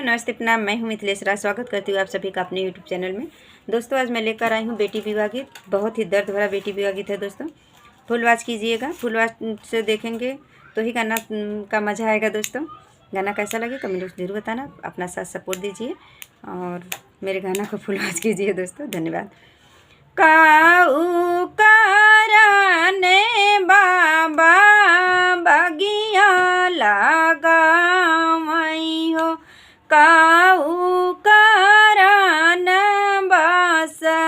नमस्ते प्रणाम। मैं हूं मिथिलेश राज। स्वागत करती हूँ आप सभी का अपने यूट्यूब चैनल में। दोस्तों आज मैं लेकर आई हूं बेटी विवाह गीत। बहुत ही दर्द भरा बेटी विवाह गीत है दोस्तों। फुल वॉच कीजिएगा, फुल वॉच से देखेंगे तो ही गाना का मज़ा आएगा। दोस्तों गाना कैसा लगे कमेंट में जरूर बताना, अपना साथ सपोर्ट दीजिए और मेरे गाना को फुल वॉच कीजिए दोस्तों। धन्यवाद। काऊ कराने बाबा बगिया लगा हो, काऊ करान बसवार,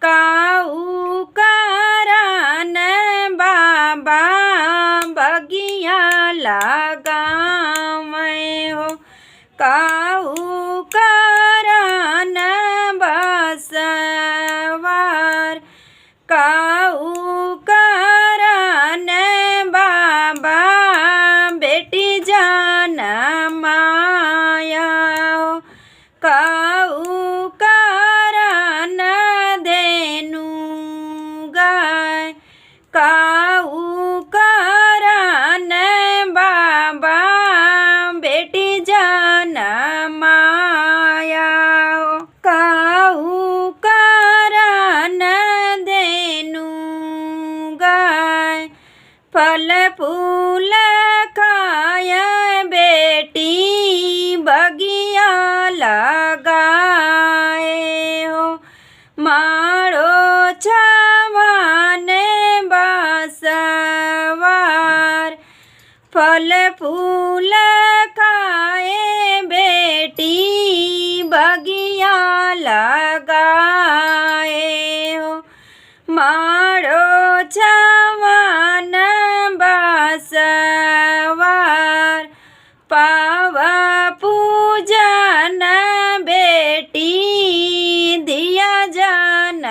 काऊ करान बाबा बगिया लगा हो, काऊ करान बसवार, काऊ करान बाबा बेटी जान माया हो, काऊ करान देनु गाय, काऊ करान बाबा बेटी जान माया हो, काऊ करान देनु गाय, फल फूल खाय बेटी बगिया लगाए हो, मारो छावाने बसवार, फल फूल खाए बेटी बगिया लगाए हो, मारो छावन बसवार, पावा पूजन बेटी दिया जन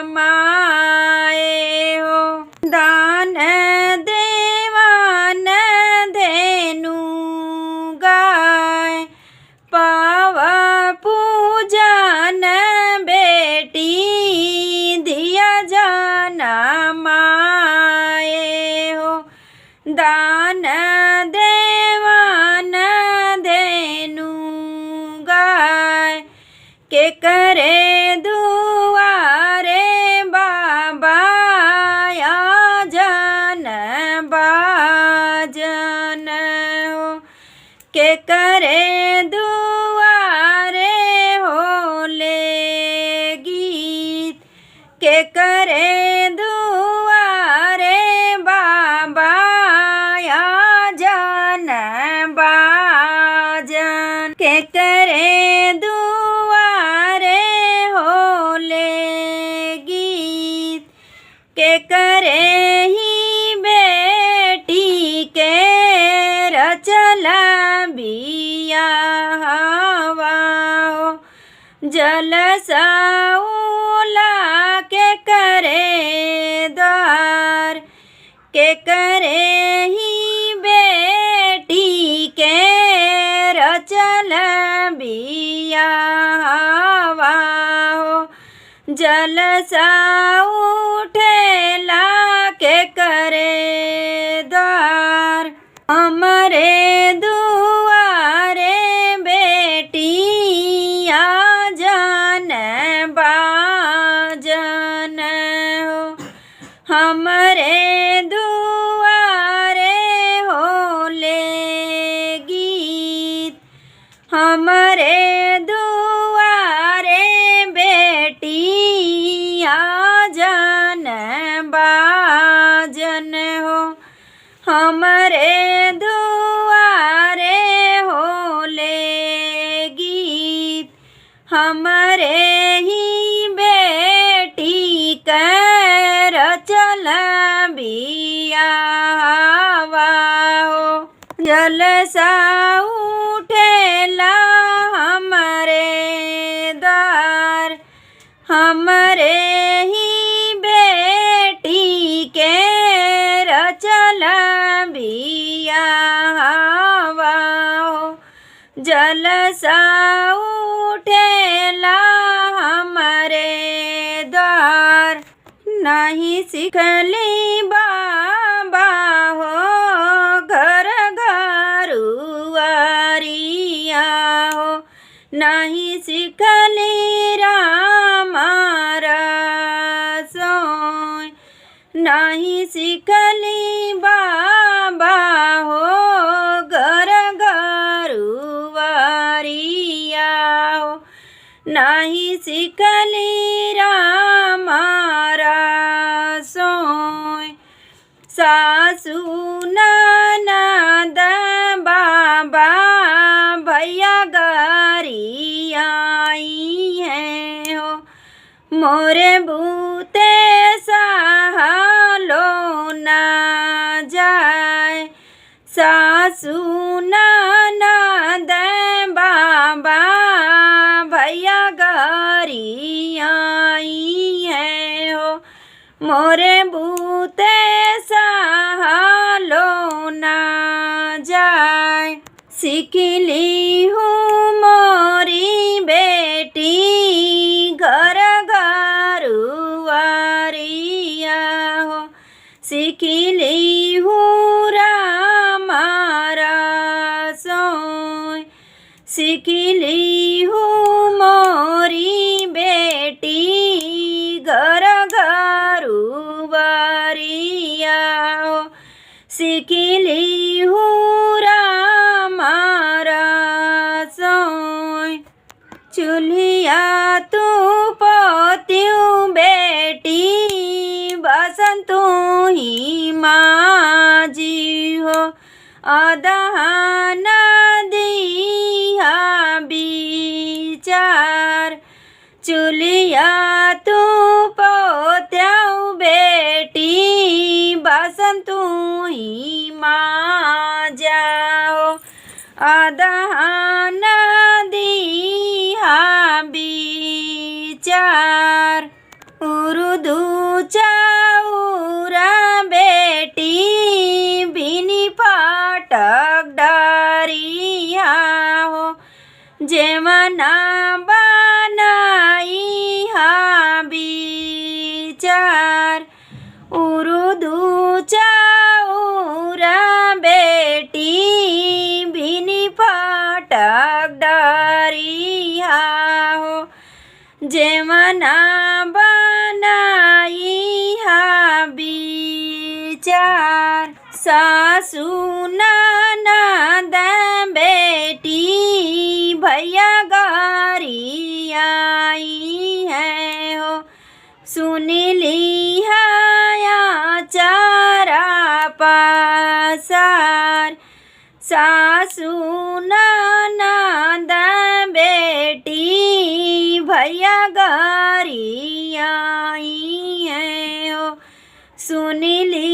माए हो, दान देवान देनु गाय, पावा पूजन बेटी दिया जन माए हो, दान देवान देनु गाय, के करे दुआरे बाबा या जन बाजन हो, के करे दुआरे हो ले गीत, के करे दुआरे बाबा या जन बाजन, के करे दुआरे हो ले गीत, के करे ही बेटी के रचल बिया हवा हो, जलसाउला के करे द्वार, के करे ही बेटी के रचल बिया हवा हो, जलसा उठेला के करे द्वार, हमरे दुआरे बेटी आ जन बाजन हो, हमरे दुआरे हो ले गीत, हमरे दुआरे बेटी आ जन बाजन हो, हमरे दुआरे हो ले गीत, हमरे ही बेटी कर चल बिया हवा हो, जलसा उठेला हमरे द्वार, हमरे ही बेटी के रचल बिया हवा हो, जलसा उठेला हमरे द्वार, नहीं सिखली बाबा हो घर घरुआरी नहीं सिखली राम रसोई, नहीं सिखली बाबा हो घर घरुवरिया हो, नहीं सिखली राम रसोई। सासू ननद बाबा भैया गरी आई है हो, मोरे बूते सहलो न जाए। सासू ननद बाबा भैया गरी आई है हो, मोरे बूते सहलो न जाए। सिखली हूँ मोरी बेटी घर घरुवरिया हो, सिखली हूँ राम रसोई, सिखली हूँ मोरी बेटी घर घरुवरिया हो, सिखली हूँ राम रसोई। चूल्हिया तू पोत्यूँ बेटी बसंतू ही माजी हो, अदहन दिया विचार। चूल्हिया तू पोत्यूँ बेटी बसंतू ही माजा हो, अदहन दिया विचार। उर्दू चाउरा बेटी बिनी फाटक डरिया हो, जेमना बनाई हा विचार। उर्दू चाउरा बेटी बिनी फाटक डरिया हो, जेमना बनाई हा विचार। सासू ननद बेटी भैया गरी आई है हो, सुनली हाया चारा पासार। सासू ननद बेटी भैया गरी आई है हो, सुनली